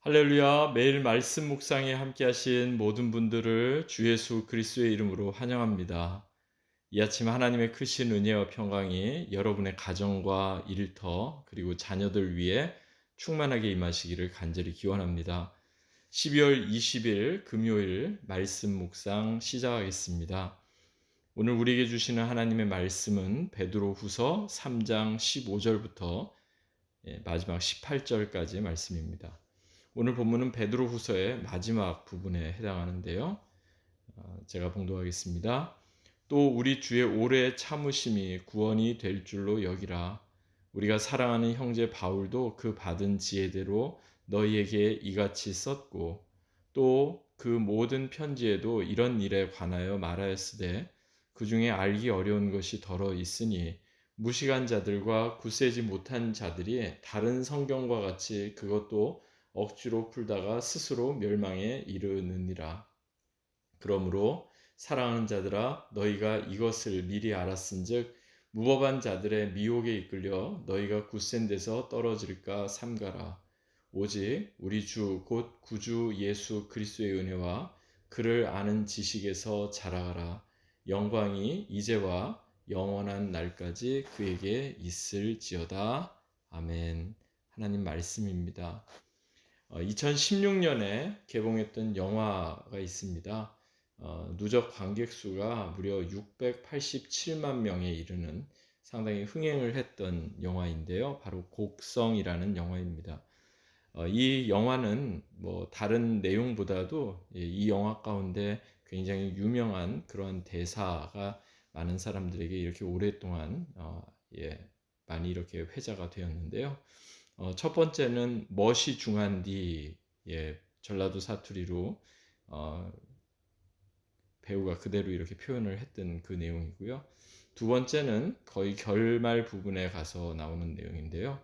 할렐루야. 매일 말씀 묵상에 함께 하신 모든 분들을 주 예수 그리스도의 이름으로 환영합니다. 이 아침 하나님의 크신 은혜와 평강이 여러분의 가정과 일터 그리고 자녀들 위해 충만하게 임하시기를 간절히 기원합니다. 12월 20일 금요일 말씀 묵상 시작하겠습니다. 오늘 우리에게 주시는 하나님의 말씀은 베드로후서 3장 15절부터 마지막 18절까지의 말씀입니다. 오늘 본문은 베드로후서의 마지막 부분에 해당하는데요. 제가 봉독하겠습니다. 또 우리 주의 오래 참으심이 구원이 될 줄로 여기라. 우리가 사랑하는 형제 바울도 그 받은 지혜대로 너희에게 이같이 썼고 또 그 모든 편지에도 이런 일에 관하여 말하였으되 그 중에 알기 어려운 것이 더러 있으니 무식한 자들과 굳세지 못한 자들이 다른 성경과 같이 그것도 억지로 풀다가 스스로 멸망에 이르느니라. 그러므로 사랑하는 자들아 너희가 이것을 미리 알았은즉 무법한 자들의 미혹에 이끌려 너희가 굳센 데서 떨어질까 삼가라. 오직 우리 주 곧 구주 예수 그리스도의 은혜와 그를 아는 지식에서 자라가라. 영광이 이제와 영원한 날까지 그에게 있을지어다. 아멘. 하나님 말씀입니다. 2016년에 개봉했던 영화가 있습니다. 누적 관객 수가 무려 687만 명에 이르는 상당히 흥행을 했던 영화인데요. 바로 곡성이라는 영화입니다. 이 영화는 뭐 다른 내용보다도 이 영화 가운데 굉장히 유명한 그런 대사가 많은 사람들에게 이렇게 오랫동안 많이 이렇게 회자가 되었는데요. 첫 번째는 멋이 중한디, 전라도 사투리로 배우가 그대로 이렇게 표현을 했던 그 내용이고요. 두 번째는 거의 결말 부분에 가서 나오는 내용인데요.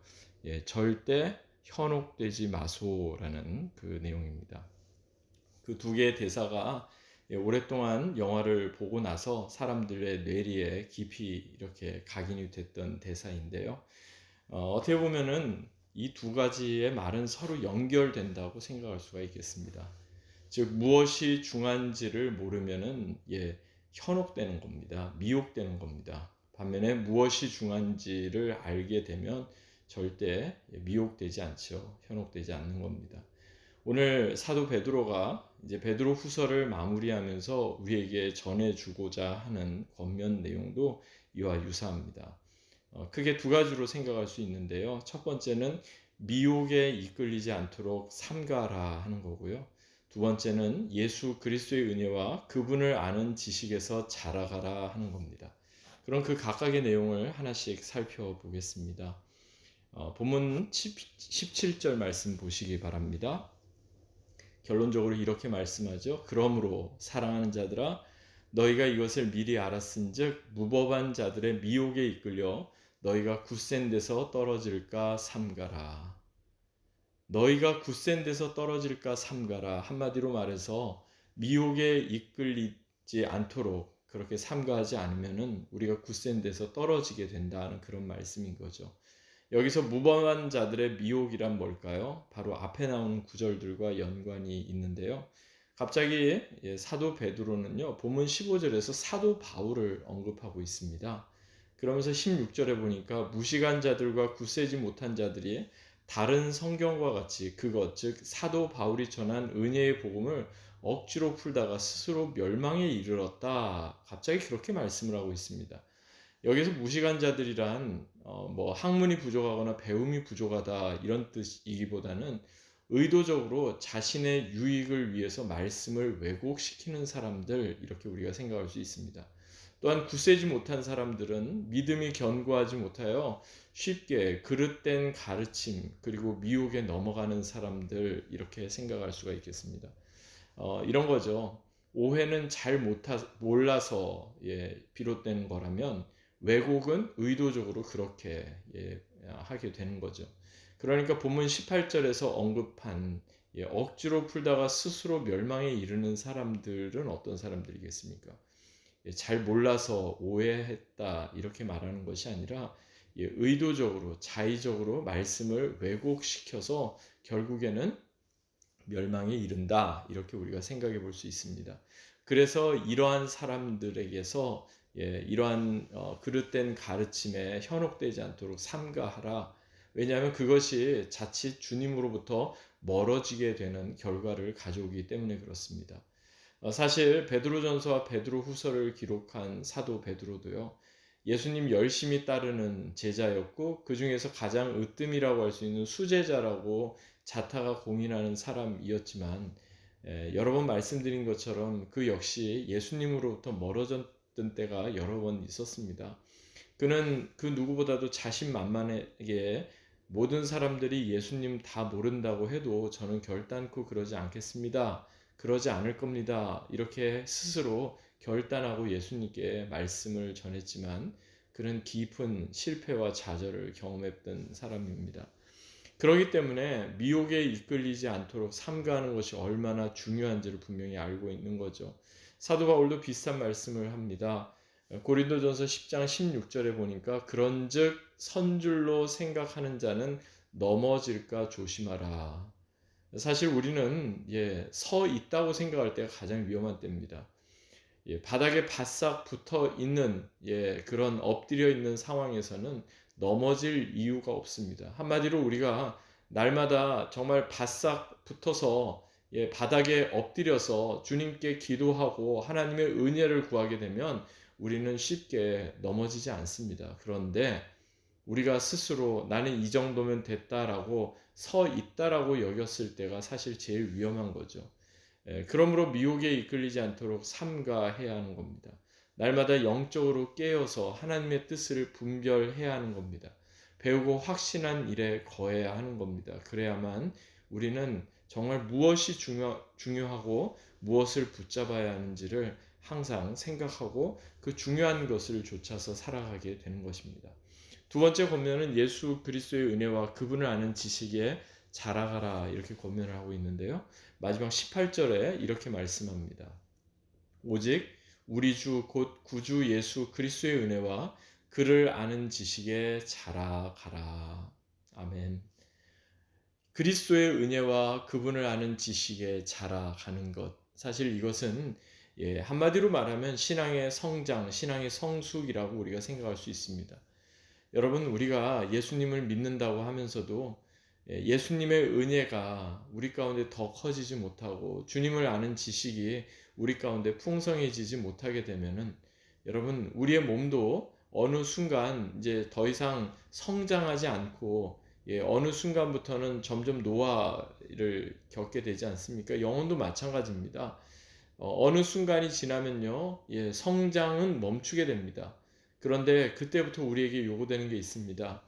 절대 현혹되지 마소라는 그 내용입니다. 그 두 개의 대사가 오랫동안 영화를 보고 나서 사람들의 뇌리에 깊이 이렇게 각인이 됐던 대사인데요. 어떻게 보면은 이 두 가지의 말은 서로 연결된다고 생각할 수가 있겠습니다. 즉 무엇이 중한지를 모르면은 현혹되는 겁니다. 미혹되는 겁니다. 반면에 무엇이 중한지를 알게 되면 절대 미혹되지 않죠. 현혹되지 않는 겁니다. 오늘 사도 베드로가 이제 베드로 후서를 마무리하면서 우리에게 전해주고자 하는 권면 내용도 이와 유사합니다. 크게 두 가지로 생각할 수 있는데요. 첫 번째는 미혹에 이끌리지 않도록 삼가라 하는 거고요. 두 번째는 예수 그리스도의 은혜와 그분을 아는 지식에서 자라가라 하는 겁니다. 그럼 그 각각의 내용을 하나씩 살펴보겠습니다. 본문 17절 말씀 보시기 바랍니다. 결론적으로 이렇게 말씀하죠. 그러므로 사랑하는 자들아 너희가 이것을 미리 알았은즉 무법한 자들의 미혹에 이끌려 너희가 굳센 데서 떨어질까 삼가라. 너희가 굳센 데서 떨어질까 삼가라. 한마디로 말해서 미혹에 이끌리지 않도록 그렇게 삼가하지 않으면은 우리가 굳센 데서 떨어지게 된다는 그런 말씀인 거죠. 여기서 무법한 자들의 미혹이란 뭘까요? 바로 앞에 나오는 구절들과 연관이 있는데요. 갑자기 사도 베드로는요, 본문 15절에서 사도 바울을 언급하고 있습니다. 그러면서 16절에 보니까 무식한 자들과 굳세지 못한 자들이 다른 성경과 같이 그것, 즉 사도 바울이 전한 은혜의 복음을 억지로 풀다가 스스로 멸망에 이르렀다. 갑자기 그렇게 말씀을 하고 있습니다. 여기서 무식한 자들이란 뭐 학문이 부족하거나 배움이 부족하다 이런 뜻이기보다는 의도적으로 자신의 유익을 위해서 말씀을 왜곡시키는 사람들 이렇게 우리가 생각할 수 있습니다. 또한 굳세지 못한 사람들은 믿음이 견고하지 못하여 쉽게 그릇된 가르침 그리고 미혹에 넘어가는 사람들 이렇게 생각할 수가 있겠습니다. 이런 거죠. 오해는 잘 몰라서 비롯되는 거라면 왜곡은 의도적으로 그렇게 하게 되는 거죠. 그러니까 본문 18절에서 언급한 억지로 풀다가 스스로 멸망에 이르는 사람들은 어떤 사람들이겠습니까? 잘 몰라서 오해했다 이렇게 말하는 것이 아니라 의도적으로 자의적으로 말씀을 왜곡시켜서 결국에는 멸망에 이른다. 이렇게 우리가 생각해 볼 수 있습니다. 그래서 이러한 사람들에게서 이러한 그릇된 가르침에 현혹되지 않도록 삼가하라. 왜냐하면 그것이 자칫 주님으로부터 멀어지게 되는 결과를 가져오기 때문에 그렇습니다. 사실 베드로전서와 베드로후서를 기록한 사도 베드로도요. 예수님 열심히 따르는 제자였고 그 중에서 가장 으뜸이라고 할 수 있는 수제자라고 자타가 공인하는 사람이었지만 여러 번 말씀드린 것처럼 그 역시 예수님으로부터 멀어졌던 때가 여러 번 있었습니다. 그는 그 누구보다도 자신만만하게 모든 사람들이 예수님 다 모른다고 해도 저는 결단코 그러지 않겠습니다. 그러지 않을 겁니다. 이렇게 스스로 결단하고 예수님께 말씀을 전했지만 그는 깊은 실패와 좌절을 경험했던 사람입니다. 그렇기 때문에 미혹에 이끌리지 않도록 삼가하는 것이 얼마나 중요한지를 분명히 알고 있는 거죠. 사도 바울도 비슷한 말씀을 합니다. 고린도전서 10장 16절에 보니까 그런즉 선줄로 생각하는 자는 넘어질까 조심하라. 사실 우리는 서 있다고 생각할 때가 가장 위험한 때입니다. 바닥에 바싹 붙어 있는 그런 엎드려 있는 상황에서는 넘어질 이유가 없습니다. 한마디로 우리가 날마다 정말 바싹 붙어서 바닥에 엎드려서 주님께 기도하고 하나님의 은혜를 구하게 되면 우리는 쉽게 넘어지지 않습니다. 그런데 우리가 스스로 나는 이 정도면 됐다라고 서 있다라고 여겼을 때가 사실 제일 위험한 거죠. 그러므로 미혹에 이끌리지 않도록 삼가해야 하는 겁니다. 날마다 영적으로 깨어서 하나님의 뜻을 분별해야 하는 겁니다. 배우고 확신한 일에 거해야 하는 겁니다. 그래야만 우리는 정말 무엇이 중요하고 무엇을 붙잡아야 하는지를 항상 생각하고 그 중요한 것을 좇아서 살아가게 되는 것입니다. 두 번째 권면은 예수 그리스도의 은혜와 그분을 아는 지식에 자라가라 이렇게 권면을 하고 있는데요. 마지막 18절에 이렇게 말씀합니다. 오직 우리 주 곧 구주 예수 그리스도의 은혜와 그를 아는 지식에 자라가라. 아멘. 그리스도의 은혜와 그분을 아는 지식에 자라가는 것. 사실 이것은 한마디로 말하면 신앙의 성장, 신앙의 성숙이라고 우리가 생각할 수 있습니다. 여러분, 우리가 예수님을 믿는다고 하면서도 예수님의 은혜가 우리 가운데 더 커지지 못하고 주님을 아는 지식이 우리 가운데 풍성해지지 못하게 되면은 여러분, 우리의 몸도 어느 순간 이제 더 이상 성장하지 않고 어느 순간부터는 점점 노화를 겪게 되지 않습니까? 영혼도 마찬가지입니다. 어느 순간이 지나면요, 성장은 멈추게 됩니다. 그런데 그때부터 우리에게 요구되는 게 있습니다.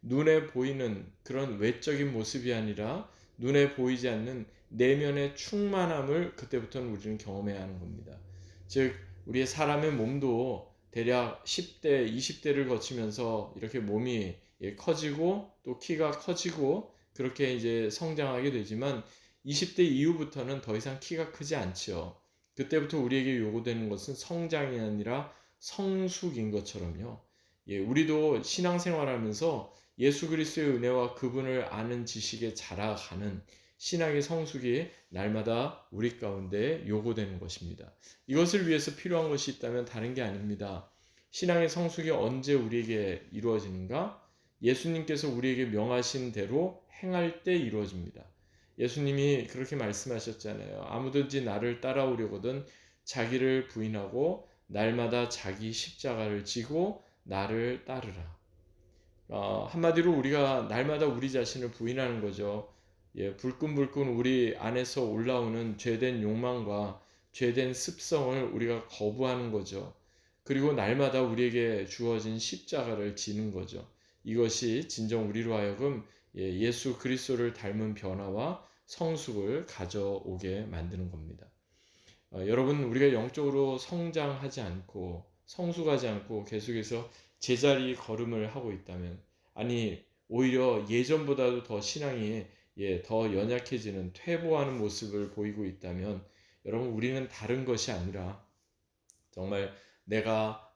눈에 보이는 그런 외적인 모습이 아니라 눈에 보이지 않는 내면의 충만함을 그때부터는 우리는 경험해야 하는 겁니다. 즉, 우리의 사람의 몸도 대략 10대, 20대를 거치면서 이렇게 몸이 커지고 또 키가 커지고 그렇게 이제 성장하게 되지만 20대 이후부터는 더 이상 키가 크지 않죠. 그때부터 우리에게 요구되는 것은 성장이 아니라 성숙인 것처럼요. 우리도 신앙생활하면서 예수 그리스도의 은혜와 그분을 아는 지식에 자라가는 신앙의 성숙이 날마다 우리 가운데 요구되는 것입니다. 이것을 위해서 필요한 것이 있다면 다른 게 아닙니다. 신앙의 성숙이 언제 우리에게 이루어지는가? 예수님께서 우리에게 명하신 대로 행할 때 이루어집니다. 예수님이 그렇게 말씀하셨잖아요. 아무든지 나를 따라오려거든 자기를 부인하고 날마다 자기 십자가를 지고 나를 따르라. 한마디로 우리가 날마다 우리 자신을 부인하는 거죠. 불끈불끈 우리 안에서 올라오는 죄된 욕망과 죄된 습성을 우리가 거부하는 거죠. 그리고 날마다 우리에게 주어진 십자가를 지는 거죠. 이것이 진정 우리로 하여금 예수 그리스도를 닮은 변화와 성숙을 가져오게 만드는 겁니다. 여러분, 우리가 영적으로 성장하지 않고 성숙하지 않고 계속해서 제자리 걸음을 하고 있다면, 아니 오히려 예전보다도 더 신앙이 더 연약해지는 퇴보하는 모습을 보이고 있다면, 여러분, 우리는 다른 것이 아니라 정말 내가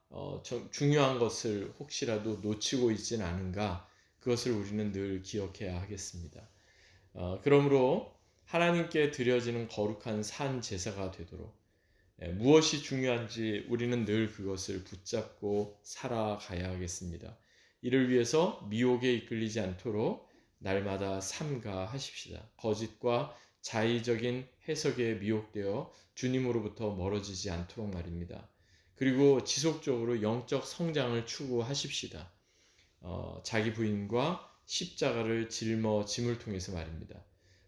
중요한 것을 혹시라도 놓치고 있지는 않은가, 그것을 우리는 늘 기억해야 하겠습니다. 그러므로 하나님께 드려지는 거룩한 산 제사가 되도록 무엇이 중요한지 우리는 늘 그것을 붙잡고 살아가야 하겠습니다. 이를 위해서 미혹에 이끌리지 않도록 날마다 삼가하십시다. 거짓과 자의적인 해석에 미혹되어 주님으로부터 멀어지지 않도록 말입니다. 그리고 지속적으로 영적 성장을 추구하십시다. 자기 부인과 십자가를 짊을 통해서 말입니다.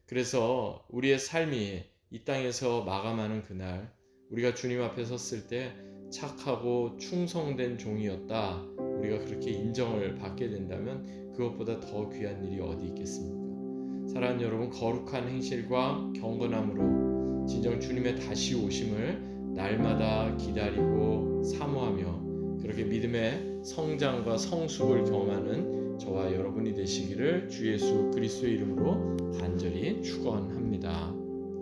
그래서 우리의 삶이 이 땅에서 마감하는 그날 우리가 주님 앞에 섰을 때 착하고 충성된 종이었다, 우리가 그렇게 인정을 받게 된다면 그것보다 더 귀한 일이 어디 있겠습니까? 사랑하는 여러분, 거룩한 행실과 경건함으로 진정 주님의 다시 오심을 날마다 기다리고 사모하며 그렇게 믿음의 성장과 성숙을 경험하는 저와 여러분이 되시기를 주 예수 그리스도의 이름으로 간절히 축원합니다.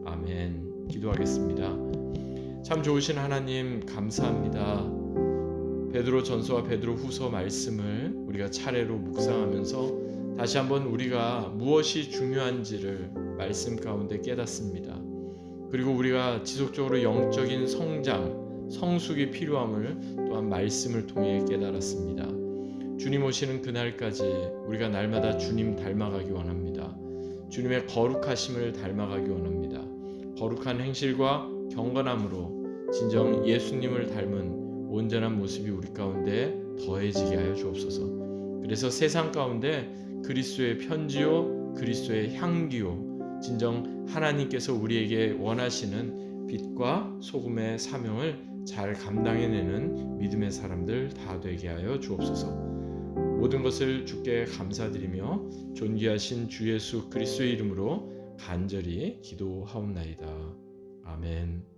아멘. 기도하겠습니다. 참 좋으신 하나님 감사합니다. 베드로 전서와 베드로 후서 말씀을 우리가 차례로 묵상하면서 다시 한번 우리가 무엇이 중요한지를 말씀 가운데 깨닫습니다. 그리고 우리가 지속적으로 영적인 성장, 성숙이 필요함을 또한 말씀을 통해 깨달았습니다. 주님 오시는 그날까지 우리가 날마다 주님 닮아가기 원합니다. 주님의 거룩하심을 닮아가기 원합니다. 거룩한 행실과 경건함으로 진정 예수님을 닮은 온전한 모습이 우리 가운데 더해지게 하여 주옵소서. 그래서 세상 가운데 그리스도의 편지요, 그리스도의 향기요, 진정 하나님께서 우리에게 원하시는 빛과 소금의 사명을 잘 감당해내는 믿음의 사람들 다 되게 하여 주옵소서. 모든 것을 주께 감사드리며 존귀하신 주 예수 그리스도의 이름으로 간절히 기도하옵나이다. 아멘.